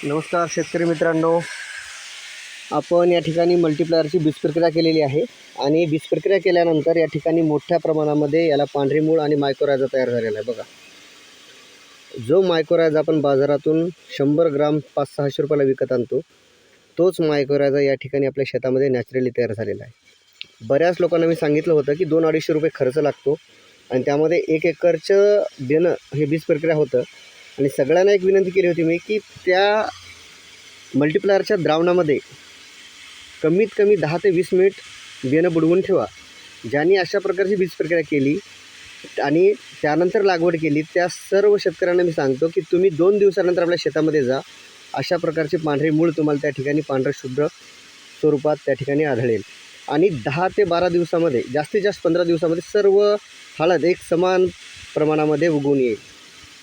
नमस्कार शेतकरी मित्रांनो, आपण या ठिकाणी मल्टीप्लायरची बीज प्रक्रिया केलेली आहे आणि बीज प्रक्रिया केल्यानंतर या ठिकाणी मोठ्या प्रमाणामध्ये याला पांढरी मूळ आणि मायक्रोरायझा तयार झालेला आहे। बघा, जो मायक्रोरायझा आपण बाजारातून 100 ग्राम 500-600 रुपयाला विकत आणतो, तोच मायक्रोरायझा या ठिकाणी आपल्या शेतामध्ये नॅचरली तयार झालेला आहे। बऱ्याच लोकांना मी सांगितलं होतं की 200-250 रुपये खर्च लागतो आणि त्यामध्ये 1 एकरचं देणं हे बीज प्रक्रिया होतं। आणि सगळ्यांना एक विनंती केली होती मी की त्या मल्टीप्लायरच्या द्रावणामध्ये कमीत कमी 10 ते 20 मिनिट बियाणं बुडवून ठेवा। ज्यांनी अशा प्रकारची बीज प्रक्रिया केली आणि त्यानंतर लागवड केली त्या सर्व शेतकऱ्यांना मी सांगतो की तुम्ही 2 दिवसानंतर आपल्या शेतामध्ये जा, अशा प्रकारची पांढरी मूळ तुम्हाला त्या ठिकाणी पांढरं शुभ्र स्वरूपात त्या ठिकाणी आढळेल। आणि 10 ते 12 दिवसामध्ये, जास्तीत जास्त 15 दिवसामध्ये सर्व हळद एक समान प्रमाणामध्ये उगवून येईल।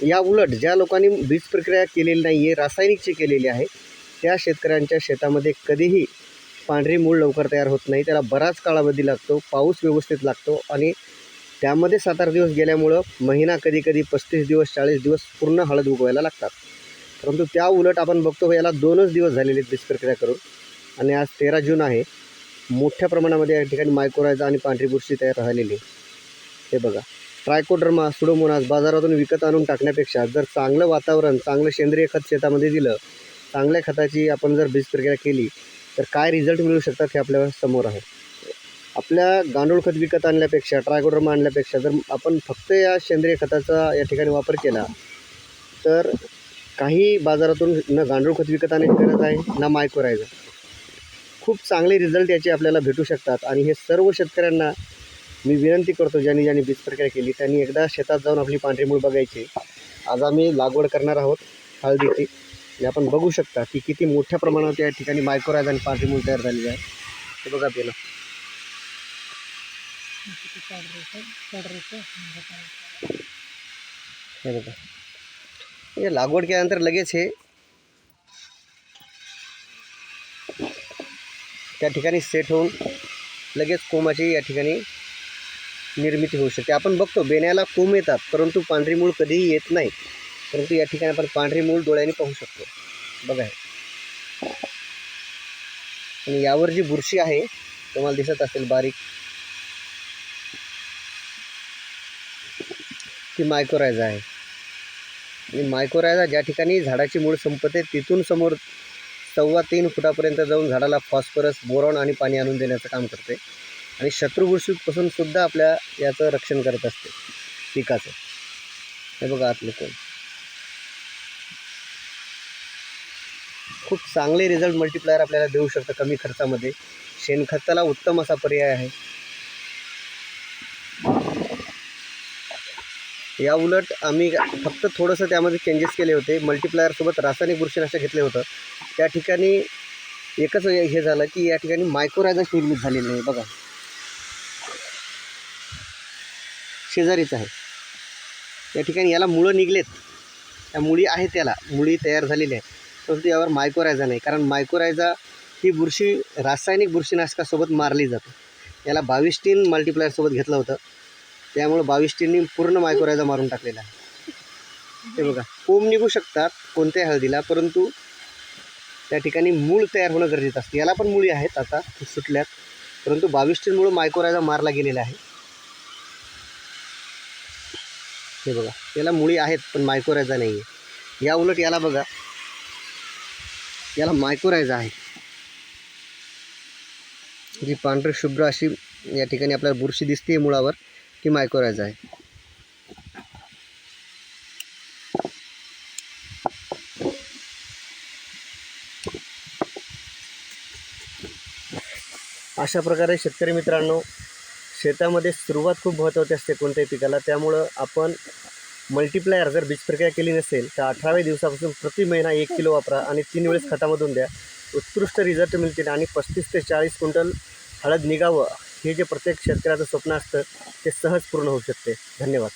या उलट ज्या लोकांनी बीज प्रक्रिया केलेली नाही आहे, रासायनिकची केलेली आहे, त्या शेतकऱ्यांच्या शेतामध्ये कधीही पांढरी मूळ लवकर तयार होत नाही। त्याला बराच कालावधी लागतो, पाऊस व्यवस्थित लागतो आणि त्यामध्ये 7-8 दिवस गेल्यामुळं महिना, कधी 35 दिवस 40 दिवस पूर्ण हळद उगवायला लागतात। परंतु त्या उलट आपण बघतो याला 2च दिवस झालेले बीज प्रक्रिया करून आणि आज 13 जून आहे। मोठ्या प्रमाणामध्ये या ठिकाणी मायक्रोरायझा आणि पांढरी बुरशी तयार झालेली आहे। हे बघा, ट्रायकोडर्मा, सुडोमोनास बाजारातून विकत आणून टाकण्यापेक्षा जर चांगलं वातावरण, चांगलं सेंद्रिय खत शेतामध्ये दिलं, चांगल्या खताची आपण जर बीज प्रक्रिया केली तर काय रिझल्ट मिळू शकतात हे आपल्या समोर आहे। आपल्या गांडूळ खत विकत आणल्यापेक्षा, ट्रायकोडर्मा आणल्यापेक्षा जर आपण फक्त या सेंद्रिय खताचा या ठिकाणी वापर केला तर काही बाजारातून न गांडूळ खत विकत आणण्याची गरज आहे ना मायक्रोरायझा, खूप चांगले रिझल्ट याचे आपल्याला भेटू शकतात। आणि हे सर्व शेतकऱ्यांना मी विनंती करतो, ज्यांनी बीज प्रक्रिया केली त्यांनी एकदा शेतात जाऊन आपली पांढरी मूळ बघायची। आज आम्ही लागवड करणार आहोत हळदीची आणि आपण बघू शकता की किती मोठ्या प्रमाणात या ठिकाणी मायक्रोरायझा आणि पांढरी मूळ तयार झालेली आहे। हे बघा पेला, हे बघा, हे लागवड केल्यानंतर लगेच हे त्या ठिकाणी सेट होऊन लगेच कोमाची या ठिकाणी निर्मिती होऊ शकते। आपण बघतो बेण्याला कोंब येतात परंतु पांढरी मूळ कधीही येत नाही, परंतु या ठिकाणी आपण पांढरी मूळ डोळ्याने पाहू शकतो। बघा, आणि यावर जी बुरशी आहे तुम्हाला दिसत असेल बारीक, ती मायक्रोरायझा आहे। आणि मायक्रोरायझा ज्या ठिकाणी झाडाची मूळ संपते तिथून समोर 2.25 फुटापर्यंत जाऊन झाडाला फॉस्फरस, बोरॉन आणि पाणी आणून देण्याचं काम करते आणि शत्रुबुरशीपासून सुद्धा आपल्या याचं रक्षण करत असते पिकाचं। हे बघा आतले कोण, खूप चांगले रिझल्ट मल्टीप्लायर आपल्याला देऊ शकतं कमी खर्चामध्ये। शेणखताला उत्तम असा पर्याय आहे। या उलट आम्ही फक्त थोडंसं त्यामध्ये चेंजेस केले होते। मल्टीप्लायरसोबत रासायनिक बुरशीनाशक घेतले होतं, त्या ठिकाणी एकच हे झालं की या ठिकाणी मायक्रोरायझा निर्मित झालेली नाही। बघा, शेजारीच आहे, या ठिकाणी याला मुळं निघलेत, त्या मुळी आहेत, त्याला मुळी तयार झालेली आहे, परंतु यावर मायक्रोरायझा नाही। कारण मायक्रोरायझा ही बुरशी रासायनिक बुरशीनाशकासोबत मारली जाते। याला 22 मल्टीप्लायरसोबत घेतलं होतं, त्यामुळे 22 पूर्ण मायक्रोरायझा मारून टाकलेला आहे। हे बघा, कोंब निघू शकतात कोणत्याही हळदीला, परंतु त्या ठिकाणी मूळ तयार होणं गरजेचं असतं। याला पण मुळी आहेत आता सुटल्यात, परंतु 22 मुळे मायक्रोरायझा मारला गेलेला आहे। हे बघा, याला मुळी आहेत पण मायक्रोरायझा नाही आहे। या उलट याला बघा, याला मायक्रोरायझा आहे, जी पांढरी शुभ्र अशी या ठिकाणी आपल्याला बुरशी दिसते मुळावर, ती मायक्रोरायझा आहे। अशा प्रकारे शेतकरी मित्रांनो, शेतामध्ये सुरुवात खूप महत्त्वाची असते कोणत्याही पिकाला, त्यामुळं आपण मल्टीप्लायर जर बीज प्रक्रिया केली नसेल तर 18व्या दिवसापासून प्रति महिना 1 किलो वापरा आणि 3 वेळेस खतामधून द्या। उत्कृष्ट रिझल्ट मिळतील आणि 35 ते 40 क्विंटल हळद निघावं हे जे प्रत्येक शेतकऱ्याचं स्वप्न असतं ते सहज पूर्ण होऊ शकते। धन्यवाद।